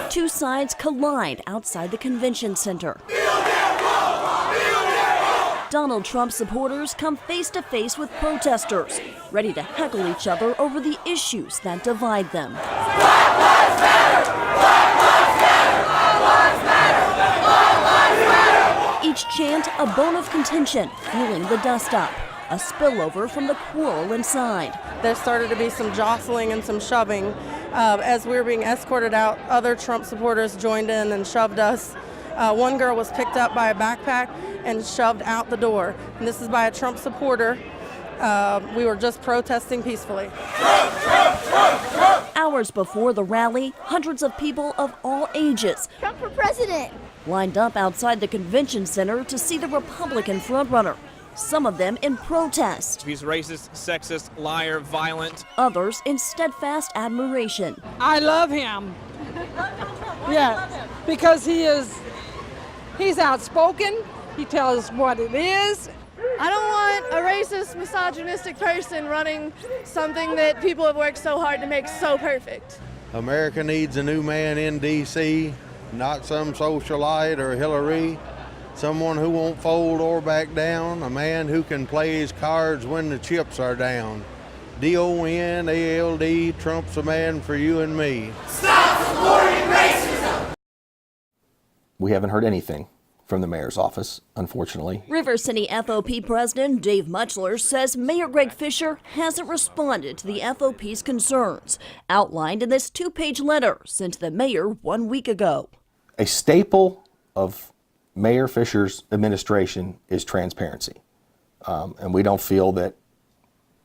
Two sides collide outside the convention center. Donald Trump supporters come face to face with protesters, ready to heckle each other over the issues that divide them. Black lives matter! Black lives matter! Black lives matter! Black lives matter! Each chant a bone of contention, fueling the dust-up, a spillover from the quarrel inside. There started to be some jostling and some shoving. As we were being escorted out, other Trump supporters joined in and shoved us. One girl was picked up by a backpack and shoved out the door. And this is by a Trump supporter. We were just protesting peacefully. Trump, Trump, Trump, Trump. Hours before the rally, hundreds of people of all ages Trump for president lined up outside the convention center to see the Republican frontrunner. Some of them in protest. He's racist, sexist, liar, violent. Others in steadfast admiration. I love him. Yeah, because he's outspoken. He tells what it is. I don't want a racist, misogynistic person running something that people have worked so hard to make so perfect. America needs a new man in D.C., not some socialite or Hillary. Someone who won't fold or back down, a man who can play his cards when the chips are down. D-O-N-A-L-D, Trump's a man for you and me. Stop supporting racism! We haven't heard anything from the mayor's office, unfortunately. River City FOP President Dave Muchler says Mayor Greg Fisher hasn't responded to the FOP's concerns, outlined in this two-page letter sent to the mayor 1 week ago. A staple of Mayor Fisher's administration is transparency, and we don't feel that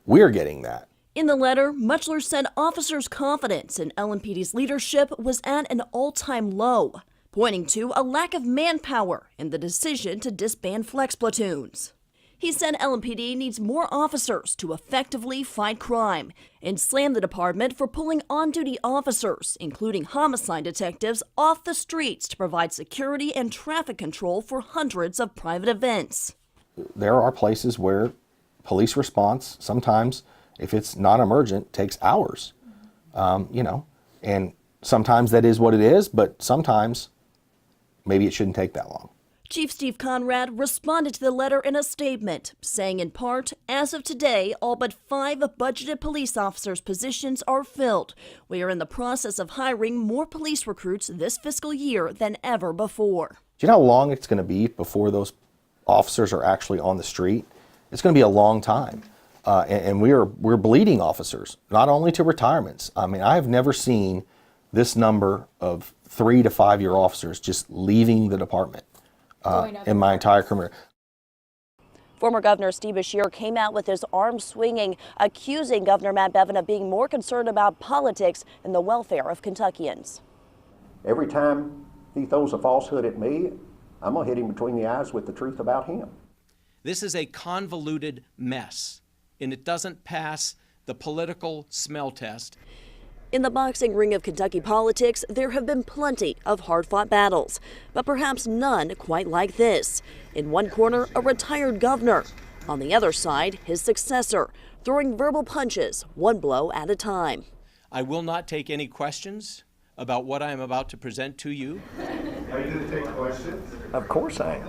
we're getting that. In the letter, Muchler said officers' confidence in LMPD's leadership was at an all-time low, pointing to a lack of manpower in the decision to disband flex platoons. He said LMPD needs more officers to effectively fight crime and slammed the department for pulling on-duty officers, including homicide detectives, off the streets to provide security and traffic control for hundreds of private events. There are places where police response, sometimes, if it's not emergent, takes hours, and sometimes that is what it is, but sometimes maybe it shouldn't take that long. Chief Steve Conrad responded to the letter in a statement, saying in part, as of today, all but 5 budgeted police officers' positions are filled. We are in the process of hiring more police recruits this fiscal year than ever before. Do you know how long it's going to be before those officers are actually on the street? It's going to be a long time. And we're bleeding officers, not only to retirements. I mean, I have never seen this number of 3 to 5 year officers just leaving the department. In my entire career. Former Governor Steve Beshear came out with his arm swinging, accusing Governor Matt Bevin of being more concerned about politics than the welfare of Kentuckians. Every time he throws a falsehood at me, I'm going to hit him between the eyes with the truth about him. This is a convoluted mess, and it doesn't pass the political smell test. In the boxing ring of Kentucky politics, there have been plenty of hard-fought battles, but perhaps none quite like this. In one corner, a retired governor. On the other side, his successor, throwing verbal punches, one blow at a time. I will not take any questions about what I am about to present to you. Are you going to take questions? Of course I am.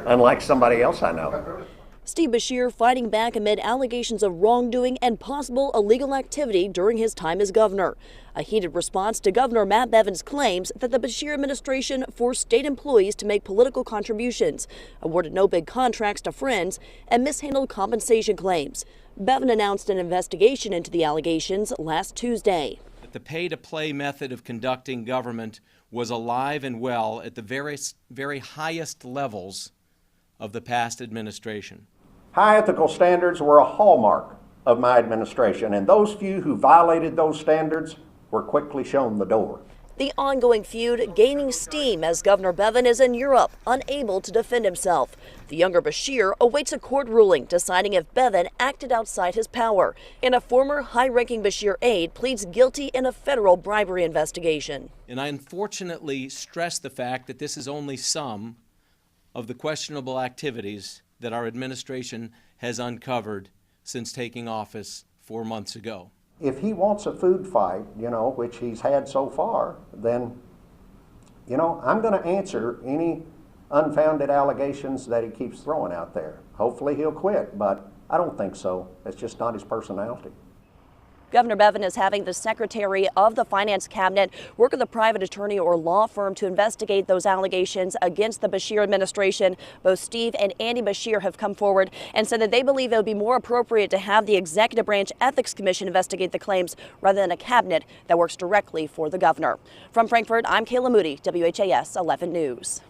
Unlike somebody else I know. Steve Beshear fighting back amid allegations of wrongdoing and possible illegal activity during his time as governor. A heated response to Governor Matt Bevin's claims that the Beshear administration forced state employees to make political contributions, awarded no big contracts to friends, and mishandled compensation claims. Bevin announced an investigation into the allegations last Tuesday. The pay-to-play method of conducting government was alive and well at the very highest levels of the past administration. High ethical standards were a hallmark of my administration, and those few who violated those standards were quickly shown the door. The ongoing feud gaining steam as Governor Bevin is in Europe, unable to defend himself. The younger Beshear awaits a court ruling deciding if Bevin acted outside his power, and a former high-ranking Beshear aide pleads guilty in a federal bribery investigation. And I unfortunately stress the fact that this is only some of the questionable activities that our administration has uncovered since taking office 4 months ago. if he wants a food fight, which he's had so far, then, I'm going to answer any unfounded allegations that he keeps throwing out there. Hopefully he'll quit, but I don't think so. It's just not his personality. Governor Bevin is having the Secretary of the Finance Cabinet work with a private attorney or law firm to investigate those allegations against the Beshear administration. Both Steve and Andy Beshear have come forward and said that they believe it would be more appropriate to have the Executive Branch Ethics Commission investigate the claims rather than a cabinet that works directly for the governor. From Frankfort, I'm Kayla Moody, WHAS 11 News.